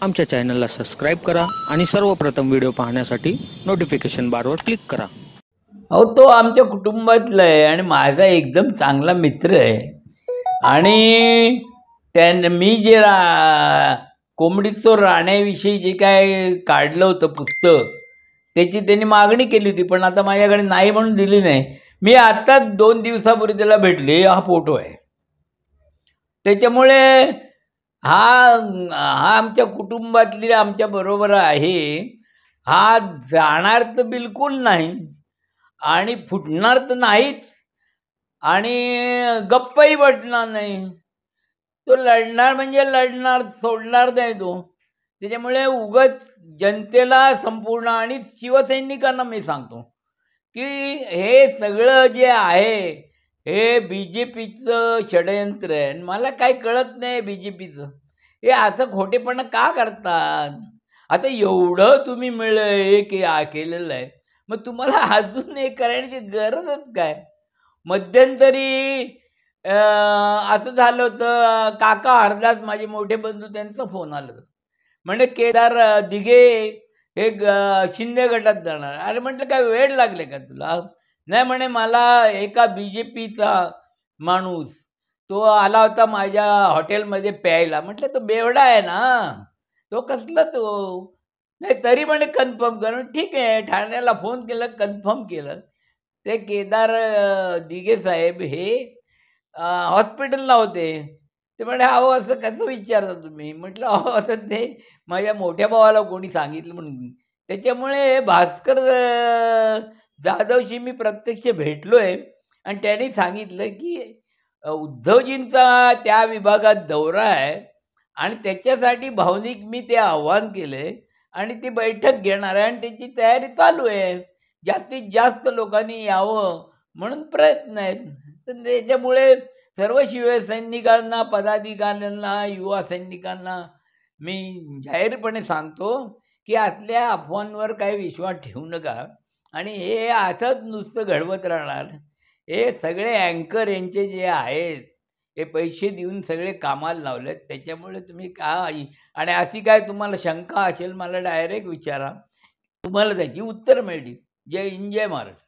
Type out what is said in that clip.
आमच्या चॅनलला सबस्क्राईब करा आणि सर्वप्रथम व्हिडिओ पाहण्यासाठी नोटिफिकेशन बारवर क्लिक करा। अहो, तो आमच्या कुटुंबातला आहे आणि माझा एकदम चांगला मित्र आहे। आणि मी जे कोंबडीचोर राण्याविषयी जे काय काढलं होतं पुस्तक, त्याची त्यांनी मागणी केली होती, पण आता माझ्याकडे नाही म्हणून दिली नाही। मी आत्ताच 2 दिवसापूर्वी त्याला भेटले। हा फोटो आहे। त्याच्यामुळे हा आमच्या कुटुंबातली आमच्या बरोबर आहे। हा जाणार तर बिलकुल नाही आणि फुटणार तर नाहीच आणि गप्पही बसणार नाही। तो लढणार म्हणजे लढणार, सोडणार नाही तो। त्याच्यामुळे उगाच जनतेला संपूर्ण आणि शिवसैनिकांना मी सांगतो की हे सगळं जे आहे हे बीजेपीचं षडयंत्र आहे। आणि मला काही कळत नाही बीजेपीचं, हे असं खोटेपणा का करतात? आता एवढं तुम्ही हे केलेलं आहे, मग तुम्हाला अजून हे करण्याची गरजच काय? मध्यंतरी असं झालं होतं, काका हरदास माझे मोठे बंधू, त्यांचा फोन आला होता, म्हणजे केदार दिघे हे शिंदे गटात जाणार। अरे म्हटलं काय वेळ लागले का तुला? नाही म्हणे, मला एका बीजेपीचा माणूस तो आला होता माझ्या हॉटेलमध्ये प्यायला। म्हटलं तो बेवडा आहे ना, तो कसला तो? नाही तरी म्हणे कन्फर्म कर। ठीक आहे, ठाण्याला फोन केलं, कन्फर्म केलं। ते केदार दिघे साहेब हे हॉस्पिटलला होते। ते म्हणे अहो असं कसं विचारता तुम्ही? म्हटलं अहो आता ते माझ्या मोठ्या भावाला कोणी सांगितलं म्हणून। त्याच्यामुळे भास्कर जाधवशी मी प्रत्यक्ष भेटलोय आणि त्यांनी सांगितलं की उद्धवजींचा त्या विभागात दौरा आहे आणि त्याच्यासाठी भावनिक मी ते आव्हान केलंय आणि ती बैठक घेणार आहे आणि त्याची तयारी चालू आहे। जास्तीत जास्त लोकांनी यावं म्हणून प्रयत्न आहेत। तर त्याच्यामुळे सर्व शिवसैनिकांना, पदाधिकाऱ्यांना, युवा सैनिकांना मी जाहीरपणे सांगतो की असल्या अफवांवर काही विश्वास ठेवू नका आणि हे असंच नुसतं घडवत राहणार। हे सगळे अँकर यांचे जे आहेत, हे पैसे देऊन सगळे कामाला लावलेत। त्याच्यामुळे तुम्ही काय, आणि अशी काय तुम्हाला शंका असेल मला डायरेक्ट विचारा, तुम्हाला त्याची उत्तर मिळतील। जय हिंद, जय महाराष्ट्र।